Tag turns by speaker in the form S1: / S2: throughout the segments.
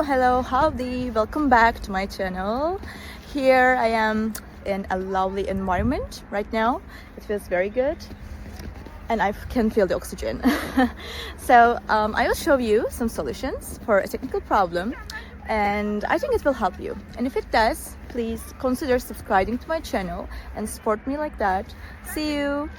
S1: Hello, howdy, welcome back to my channel. Here I am in a lovely environment right now. It feels very good and I can feel the oxygen. So I will show you some solutions for a technical problem, and I think it will help you. And if it does, please consider subscribing to my channel and support me like that. See you.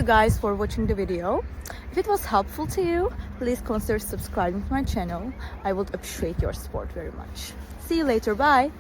S1: Guys, for watching the video. If it was helpful to you, please consider subscribing to my channel. I would appreciate your support very much. See you later. Bye.